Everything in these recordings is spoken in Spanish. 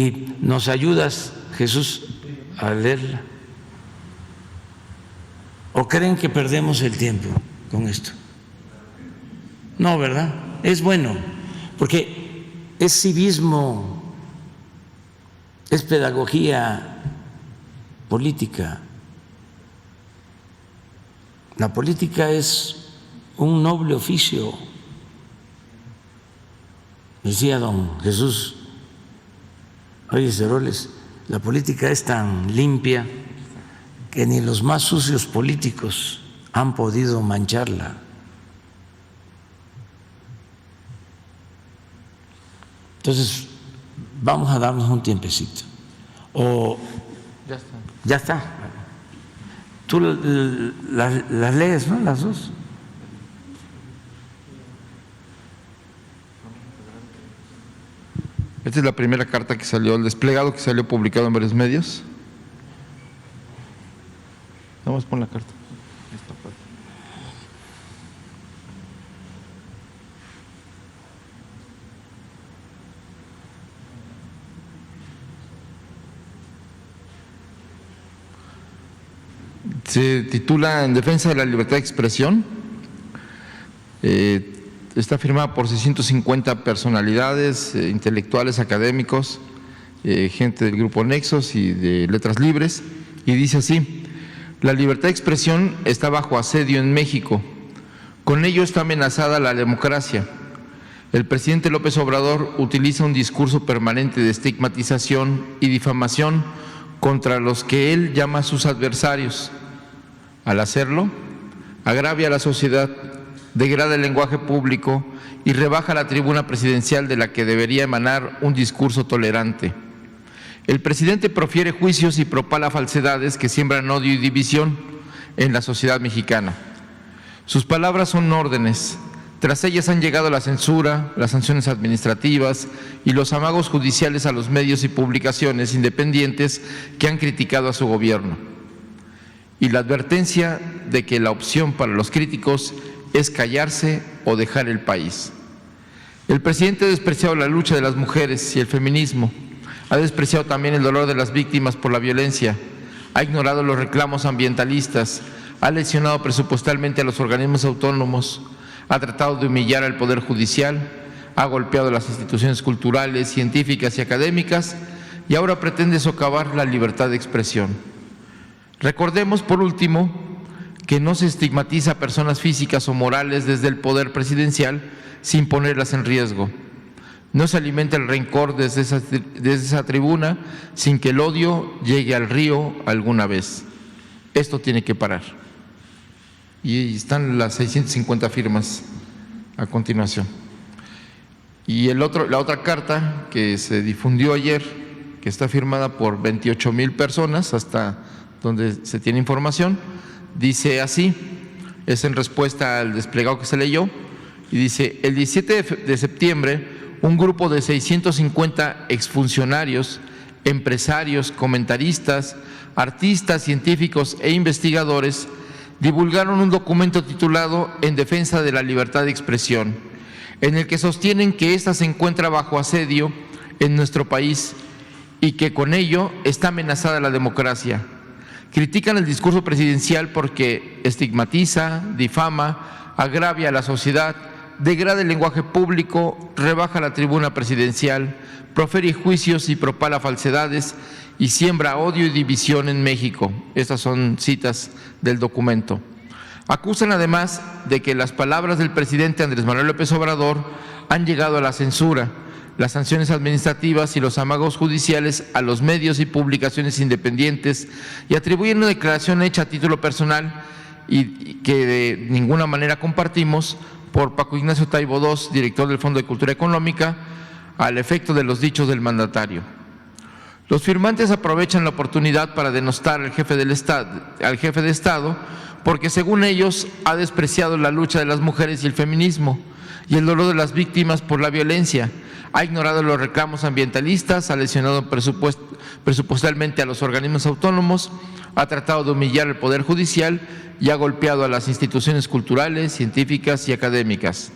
¿Y nos ayudas, Jesús, a leerla? ¿O creen que perdemos el tiempo con esto? No, ¿verdad? Es bueno, porque es civismo, es pedagogía política. La política es un noble oficio. Decía don Jesús Reyes Heroles, la política es tan limpia que ni los más sucios políticos han podido mancharla. Entonces, vamos a darnos un tiempecito. O Ya está. ya está. Tú las lees, ¿no? Las dos. Esta es la primera carta que salió, el desplegado que salió publicado en varios medios. Vamos a poner la carta. Esta parte. Se titula En defensa de la libertad de expresión. Está firmada por 650 personalidades, intelectuales, académicos, gente del Grupo Nexos y de Letras Libres, y dice así: la libertad de expresión está bajo asedio en México. Con ello está amenazada la democracia. El presidente López Obrador utiliza un discurso permanente de estigmatización y difamación contra los que él llama sus adversarios. Al hacerlo, agravia a la sociedad, degrada el lenguaje público y rebaja la tribuna presidencial de la que debería emanar un discurso tolerante. El presidente profiere juicios y propala falsedades que siembran odio y división en la sociedad mexicana. Sus palabras son órdenes. Tras ellas han llegado la censura, las sanciones administrativas y los amagos judiciales a los medios y publicaciones independientes que han criticado a su gobierno. Y la advertencia de que la opción para los críticos es callarse o dejar el país. El presidente ha despreciado la lucha de las mujeres y el feminismo, ha despreciado también el dolor de las víctimas por la violencia, ha ignorado los reclamos ambientalistas, ha lesionado presupuestalmente a los organismos autónomos, ha tratado de humillar al Poder Judicial, ha golpeado las instituciones culturales, científicas y académicas y ahora pretende socavar la libertad de expresión. Recordemos, por último, que no se estigmatiza a personas físicas o morales desde el poder presidencial sin ponerlas en riesgo. No se alimenta el rencor desde esa tribuna sin que el odio llegue al río alguna vez. Esto tiene que parar. Y están las 650 firmas a continuación. Y la otra carta que se difundió ayer, que está firmada por 28,000 personas, hasta donde se tiene información, dice así, es en respuesta al desplegado que se leyó, y dice: el 17 de septiembre, un grupo de 650 exfuncionarios, empresarios, comentaristas, artistas, científicos e investigadores divulgaron un documento titulado En defensa de la libertad de expresión, en el que sostienen que ésta se encuentra bajo asedio en nuestro país y que con ello está amenazada la democracia. Critican el discurso presidencial porque estigmatiza, difama, agravia a la sociedad, degrada el lenguaje público, rebaja la tribuna presidencial, profiere juicios y propala falsedades y siembra odio y división en México. Estas son citas del documento. Acusan además de que las palabras del presidente Andrés Manuel López Obrador han llegado a la censura, las sanciones administrativas y los amagos judiciales a los medios y publicaciones independientes y atribuyen una declaración hecha a título personal y que de ninguna manera compartimos por Paco Ignacio Taibo II, director del Fondo de Cultura Económica, al efecto de los dichos del mandatario. Los firmantes aprovechan la oportunidad para denostar al jefe de Estado, porque según ellos ha despreciado la lucha de las mujeres y el feminismo y el dolor de las víctimas por la violencia, ha ignorado los reclamos ambientalistas, ha lesionado presupuestalmente a los organismos autónomos, ha tratado de humillar al Poder Judicial y ha golpeado a las instituciones culturales, científicas y académicas.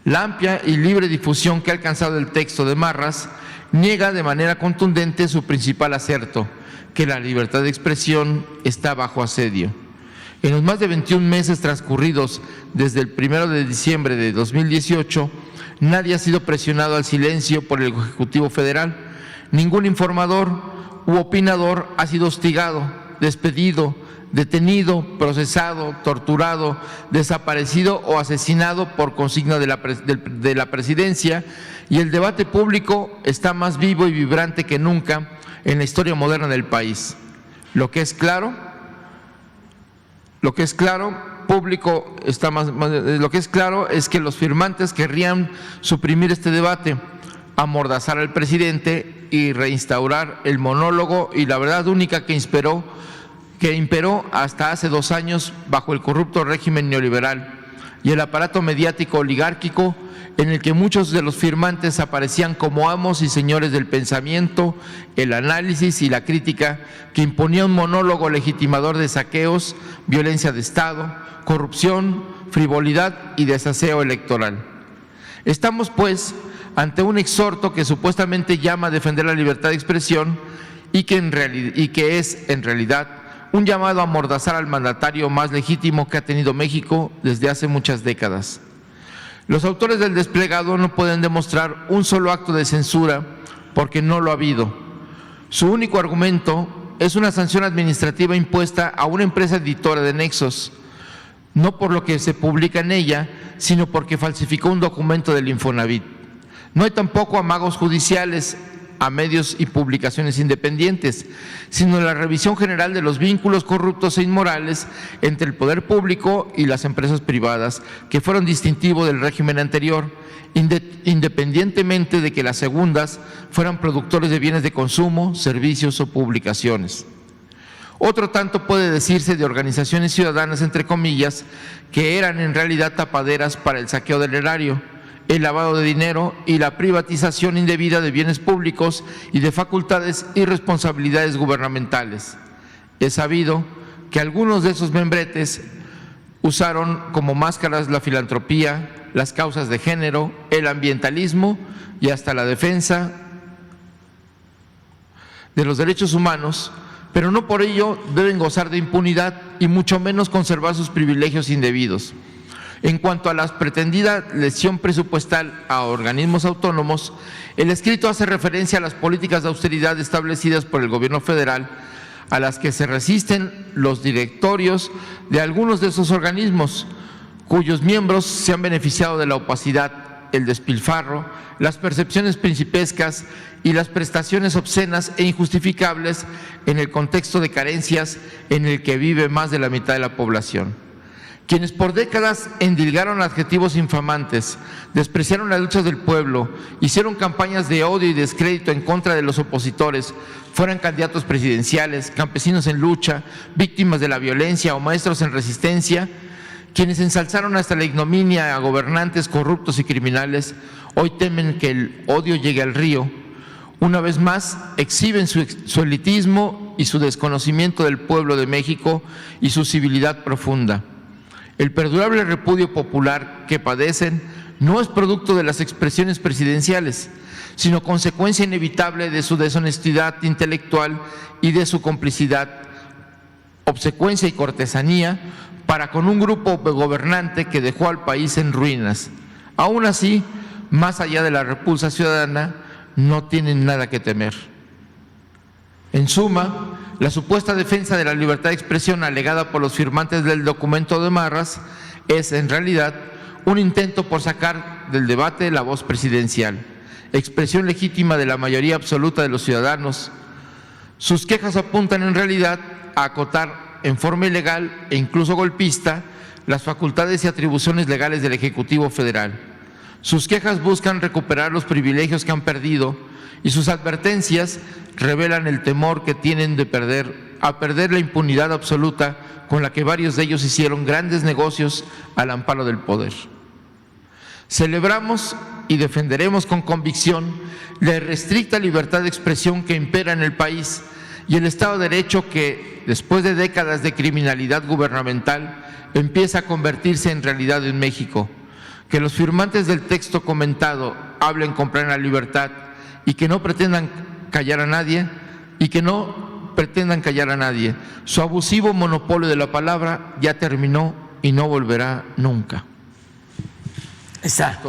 La amplia y libre difusión que ha alcanzado el texto de Marras niega de manera contundente su principal acerto, que la libertad de expresión está bajo asedio. En los más de 21 meses transcurridos desde el 1 de diciembre de 2018, nadie ha sido presionado al silencio por el Ejecutivo Federal. Ningún informador u opinador ha sido hostigado, despedido, detenido, procesado, torturado, desaparecido o asesinado por consigna de la presidencia, y el debate público está más vivo y vibrante que nunca en la historia moderna del país. Lo que es claro es que los firmantes querrían suprimir este debate, amordazar al presidente y reinstaurar el monólogo y la verdad única que imperó hasta hace 2 años bajo el corrupto régimen neoliberal y el aparato mediático oligárquico, en el que muchos de los firmantes aparecían como amos y señores del pensamiento, el análisis y la crítica, que imponía un monólogo legitimador de saqueos, violencia de Estado, corrupción, frivolidad y desaseo electoral. Estamos, pues, ante un exhorto que supuestamente llama a defender la libertad de expresión y que es, en realidad, un llamado a amordazar al mandatario más legítimo que ha tenido México desde hace muchas décadas. Los autores del desplegado no pueden demostrar un solo acto de censura porque no lo ha habido. Su único argumento es una sanción administrativa impuesta a una empresa editora de Nexos, no por lo que se publica en ella, sino porque falsificó un documento del Infonavit. No hay tampoco amagos judiciales a medios y publicaciones independientes, sino la revisión general de los vínculos corruptos e inmorales entre el poder público y las empresas privadas, que fueron distintivo del régimen anterior, independientemente de que las segundas fueran productores de bienes de consumo, servicios o publicaciones. Otro tanto puede decirse de organizaciones ciudadanas, entre comillas, que eran en realidad tapaderas para el saqueo del erario, el lavado de dinero y la privatización indebida de bienes públicos y de facultades y responsabilidades gubernamentales. Es sabido que algunos de esos membretes usaron como máscaras la filantropía, las causas de género, el ambientalismo y hasta la defensa de los derechos humanos, pero no por ello deben gozar de impunidad y mucho menos conservar sus privilegios indebidos. En cuanto a la pretendida lesión presupuestal a organismos autónomos, el escrito hace referencia a las políticas de austeridad establecidas por el gobierno federal, a las que se resisten los directorios de algunos de esos organismos, cuyos miembros se han beneficiado de la opacidad, el despilfarro, las percepciones principescas y las prestaciones obscenas e injustificables en el contexto de carencias en el que vive más de la mitad de la población. Quienes por décadas endilgaron adjetivos infamantes, despreciaron las luchas del pueblo, hicieron campañas de odio y descrédito en contra de los opositores, fueran candidatos presidenciales, campesinos en lucha, víctimas de la violencia o maestros en resistencia, quienes ensalzaron hasta la ignominia a gobernantes corruptos y criminales, hoy temen que el odio llegue al río. Una vez más, exhiben su elitismo y su desconocimiento del pueblo de México y su civilidad profunda. El perdurable repudio popular que padecen no es producto de las expresiones presidenciales, sino consecuencia inevitable de su deshonestidad intelectual y de su complicidad, obsecuencia y cortesanía para con un grupo gobernante que dejó al país en ruinas. Aún así, más allá de la repulsa ciudadana, no tienen nada que temer. En suma, la supuesta defensa de la libertad de expresión alegada por los firmantes del documento de Marras es, en realidad, un intento por sacar del debate la voz presidencial, expresión legítima de la mayoría absoluta de los ciudadanos. Sus quejas apuntan, en realidad, a acotar en forma ilegal e incluso golpista las facultades y atribuciones legales del Ejecutivo Federal. Sus quejas buscan recuperar los privilegios que han perdido y sus advertencias revelan el temor que tienen de perder la impunidad absoluta con la que varios de ellos hicieron grandes negocios al amparo del poder. Celebramos y defenderemos con convicción la irrestricta libertad de expresión que impera en el país y el Estado de Derecho que, después de décadas de criminalidad gubernamental, empieza a convertirse en realidad en México. Que los firmantes del texto comentado hablen con plena libertad y que no pretendan callar a nadie Su abusivo monopolio de la palabra ya terminó y no volverá nunca. Está